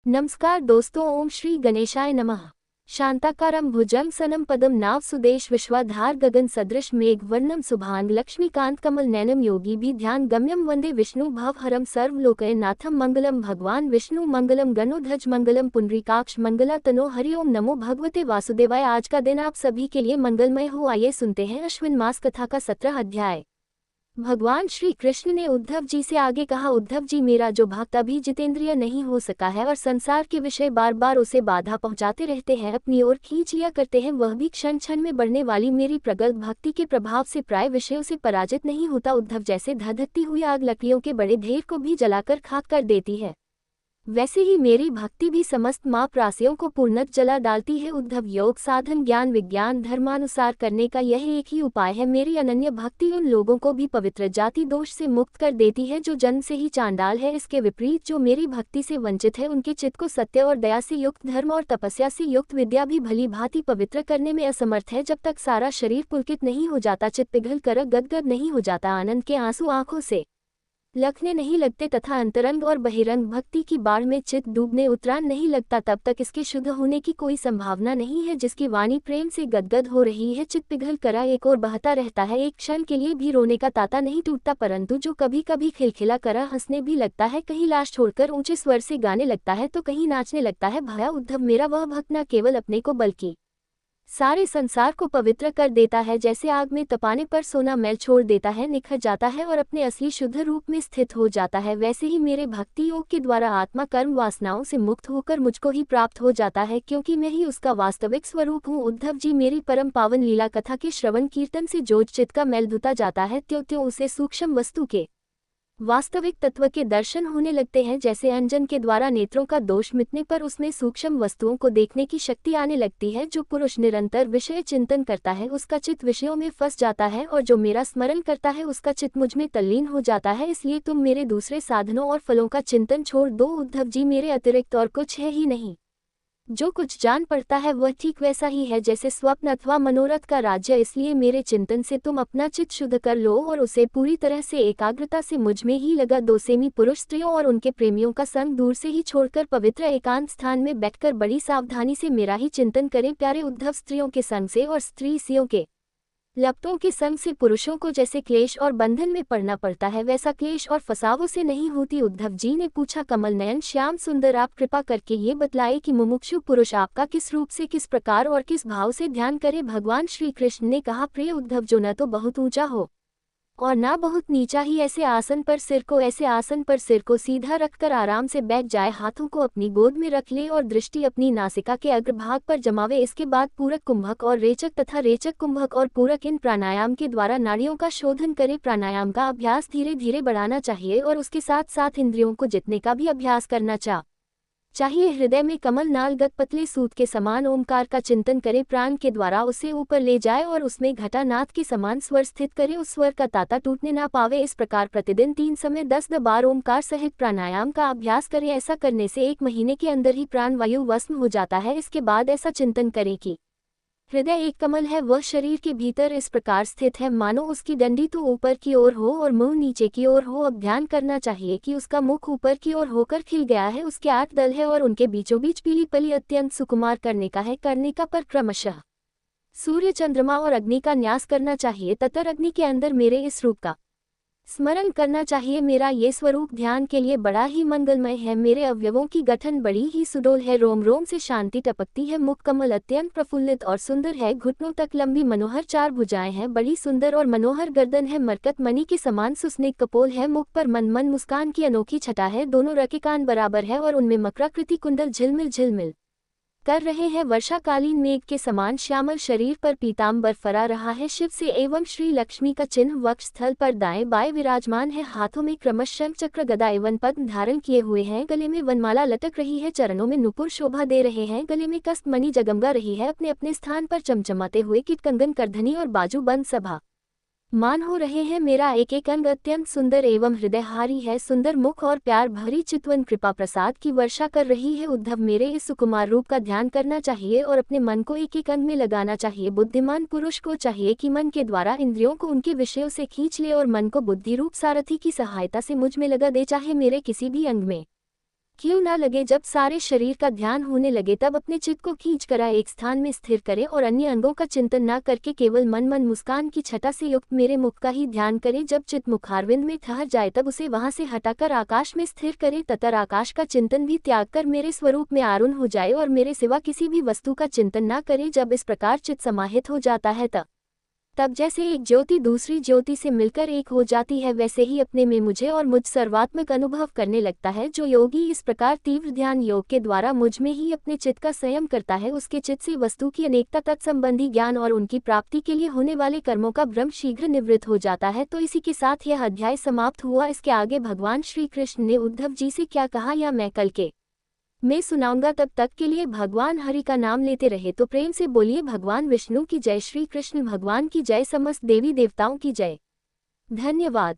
नमस्कार दोस्तों, ओम श्री गणेशाय नमः। शांताकारं भुजंगसनं पदम नाव सुदेश विश्वाधार गगन सदृश मेघ वर्णम सुभांग लक्ष्मीकांत कमल नैनम योगी भी ध्यान गम्यम वंदे विष्णु भवहरम सर्वलोकय नाथम मंगलम भगवान विष्णु मंगलम गणोध्वज मंगलम पुंडरीकाक्ष मंगला तनो हरि ओम नमो भगवते वासुदेवाय। आज का दिन आप सभी के लिए मंगलमय हो। आइए सुनते हैं अश्विन मास कथा का 17 अध्याय। भगवान श्री कृष्ण ने उद्धव जी से आगे कहा, उद्धव जी, मेरा जो भक्त अभी जितेंद्रिय नहीं हो सका है और संसार के विषय बार बार उसे बाधा पहुंचाते रहते हैं, अपनी ओर खींच लिया करते हैं, वह भी क्षण क्षण में बढ़ने वाली मेरी प्रगल्भ भक्ति के प्रभाव से प्राय विषयों से पराजित नहीं होता। उद्धव जैसे धधकती हुई आग लकड़ियों के बड़े ढेर को भी जलाकर खाक कर देती है, वैसे ही मेरी भक्ति भी समस्त माप राशियों को पूर्णत जला डालती है। उद्धव, योग साधन ज्ञान विज्ञान धर्मानुसार करने का यह एक ही उपाय है। मेरी अनन्य भक्ति उन लोगों को भी पवित्र जाति दोष से मुक्त कर देती है जो जन्म से ही चांडाल है। इसके विपरीत जो मेरी भक्ति से वंचित है, उनके चित्त को सत्य और दया से युक्त धर्म और तपस्या से युक्त विद्या भी भली भांति पवित्र करने में असमर्थ है। जब तक सारा शरीर पुलकित नहीं हो जाता, चित्त पिघल कर गदगद नहीं हो जाता, आनंद के आंसू आंखों से लखने नहीं लगते तथा अंतरंग और बहिरंग भक्ति की बाढ़ में चित्त डूबने उतरान नहीं लगता, तब तक इसके शुद्ध होने की कोई संभावना नहीं है। जिसकी वाणी प्रेम से गदगद हो रही है, चित्त पिघल करा एक और बहता रहता है, एक क्षण के लिए भी रोने का तांता नहीं टूटता, परंतु जो कभी कभी खिलखिला करा हंसने भी लगता है, कहीं लाश छोड़कर ऊंचे स्वर से गाने लगता है तो कहीं नाचने लगता है। भया उद्धव, मेरा वह भक्त न केवल अपने को बल्कि सारे संसार को पवित्र कर देता है। जैसे आग में तपाने पर सोना मैल छोड़ देता है, निखर जाता है और अपने असली शुद्ध रूप में स्थित हो जाता है, वैसे ही मेरे भक्ति योग के द्वारा आत्मा कर्म वासनाओं से मुक्त होकर मुझको ही प्राप्त हो जाता है, क्योंकि मैं ही उसका वास्तविक स्वरूप हूँ। उद्धव जी, मेरी परम पावन लीला कथा के श्रवण कीर्तन से जो चित्त का मैल धुता जाता है, त्यों त्यों उसे सूक्ष्म वस्तु के वास्तविक तत्व के दर्शन होने लगते हैं। जैसे अंजन के द्वारा नेत्रों का दोष मिटने पर उसमें सूक्ष्म वस्तुओं को देखने की शक्ति आने लगती है। जो पुरुष निरंतर विषय चिंतन करता है, उसका चित्त विषयों में फंस जाता है, और जो मेरा स्मरण करता है, उसका चित्त मुझ में तल्लीन हो जाता है। इसलिए तुम मेरे दूसरे साधनों और फलों का चिंतन छोड़ दो। उद्धव जी, मेरे अतिरिक्त और कुछ है ही नहीं। जो कुछ जान पड़ता है वह ठीक वैसा ही है जैसे स्वप्न अथवा मनोरथ का राज्य। इसलिए मेरे चिंतन से तुम अपना चित्त शुद्ध कर लो और उसे पूरी तरह से एकाग्रता से मुझ में ही लगा दो। सेमी पुरुष स्त्रियों और उनके प्रेमियों का संग दूर से ही छोड़कर पवित्र एकांत स्थान में बैठकर बड़ी सावधानी से मेरा ही चिंतन करें। प्यारे उद्धव, स्त्रियों के संग से और स्त्रीसियों के लपटों के संग से पुरुषों को जैसे क्लेश और बंधन में पड़ना पड़ता है, वैसा क्लेश और फसावों से नहीं होती। उद्धव जी ने पूछा, कमल नयन श्याम सुंदर, आप कृपा करके ये बतलाए कि मुमुक्षु पुरुष आपका किस रूप से, किस प्रकार और किस भाव से ध्यान करे। भगवान श्री कृष्ण ने कहा, प्रिय उद्धव, जो न तो बहुत ऊंचा हो और ना बहुत नीचा ही, ऐसे आसन पर सिर को सीधा रखकर आराम से बैठ जाए, हाथों को अपनी गोद में रख ले और दृष्टि अपनी नासिका के अग्रभाग पर जमावे। इसके बाद पूरक कुंभक और रेचक तथा रेचक कुंभक और पूरक इन प्राणायाम के द्वारा नाड़ियों का शोधन करे। प्राणायाम का अभ्यास धीरे धीरे बढ़ाना चाहिए और उसके साथ साथ इंद्रियों को जितने का भी अभ्यास करना चाहिए। हृदय में कमल नालगत पतले सूत के समान ओमकार का चिंतन करे, प्राण के द्वारा उसे ऊपर ले जाए और उसमें घटानाद के समान स्वर स्थित करे, उस स्वर का ताता टूटने ना पावे। इस प्रकार प्रतिदिन 3 समय 10 बार ओमकार सहित प्राणायाम का अभ्यास करें। ऐसा करने से 1 महीने के अंदर ही प्राण वायु वस्म हो जाता है। इसके बाद ऐसा चिंतन करें कि हृदय एक कमल है, वह शरीर के भीतर इस प्रकार स्थित है मानो उसकी डंडी तो ऊपर की ओर हो और मुंह नीचे की ओर हो। अब ध्यान करना चाहिए कि उसका मुख ऊपर की ओर होकर खिल गया है, उसके 8 दल है और उनके बीचों बीच पीली पली अत्यंत सुकुमार करने का है। करने का पर क्रमशः सूर्य चंद्रमा और अग्नि का न्यास करना चाहिए। ततर अग्नि के अंदर मेरे इस रूप का स्मरण करना चाहिए। मेरा ये स्वरूप ध्यान के लिए बड़ा ही मंगलमय है। मेरे अवयवों की गठन बड़ी ही सुडौल है, रोम रोम से शांति टपकती है, मुख कमल अत्यंत प्रफुल्लित और सुंदर है, घुटनों तक लंबी मनोहर 4 भुजाएं हैं, बड़ी सुंदर और मनोहर गर्दन है, मरकत मणि के समान सुस्नेक कपोल है, मुख पर मन मुस्कान की अनोखी छटा है, दोनों रके कान बराबर है और उनमें मकराकृति कुंडल झिलमिल झिलमिल कर रहे हैं, वर्षाकालीन मेघ के समान श्यामल शरीर पर पीताम्बर फरा रहा है, शिव से एवं श्री लक्ष्मी का चिन्ह वक्ष स्थल पर दाएं बाएं विराजमान है, हाथों में क्रमश शंख चक्र गदा एवं पद्म धारण किए हुए हैं, गले में वनमाला लटक रही है, चरणों में नुपुर शोभा दे रहे हैं, गले में कस्त मणि जगमगा रही है, अपने अपने स्थान पर चमचमाते हुए किट कंगन करधनी और बाजू बंद सभा मान हो रहे हैं। मेरा एक एक अंग अत्यंत सुंदर एवं हृदयहारी है, सुंदर मुख और प्यार भरी चितवन कृपा प्रसाद की वर्षा कर रही है। उद्धव, मेरे इस सुकुमार रूप का ध्यान करना चाहिए और अपने मन को एक एक अंग में लगाना चाहिए। बुद्धिमान पुरुष को चाहिए कि मन के द्वारा इंद्रियों को उनके विषयों से खींच ले और मन को बुद्धि रूप सारथी की सहायता से मुझ में लगा दे, चाहे मेरे किसी भी अंग में क्यों ना लगे जब सारे शरीर का ध्यान होने लगे तब अपने चित्त को खींच कर एक स्थान में स्थिर करें और अन्य अंगों का चिंतन ना करके केवल मन मुस्कान की छटा से युक्त मेरे मुख का ही ध्यान करें। जब चित्त मुखारविंद में ठहर जाए तब उसे वहां से हटाकर आकाश में स्थिर करें तथा आकाश का चिंतन भी त्याग कर मेरे स्वरूप में आरूढ़ हो जाए और मेरे सिवा किसी भी वस्तु का चिंतन ना करे। जब इस प्रकार चित्त समाहित हो जाता है तब जैसे एक ज्योति दूसरी ज्योति से मिलकर एक हो जाती है, वैसे ही अपने में मुझे और मुझ सर्वात्मक अनुभव करने लगता है। जो योगी इस प्रकार तीव्र ध्यान योग के द्वारा मुझ में ही अपने चित्त का संयम करता है, उसके चित्त से वस्तु की अनेकता तत्संबंधी ज्ञान और उनकी प्राप्ति के लिए होने वाले कर्मों का भ्रम शीघ्र निवृत्त हो जाता है। तो इसी के साथ यह अध्याय समाप्त हुआ। इसके आगे भगवान श्री कृष्ण ने उद्धव जी से क्या कहा या मैं कल के मैं सुनाऊंगा। तब तक के लिए भगवान हरि का नाम लेते रहे तो प्रेम से बोलिए भगवान विष्णु की जय, श्री कृष्ण भगवान की जय, समस्त देवी देवताओं की जय। धन्यवाद।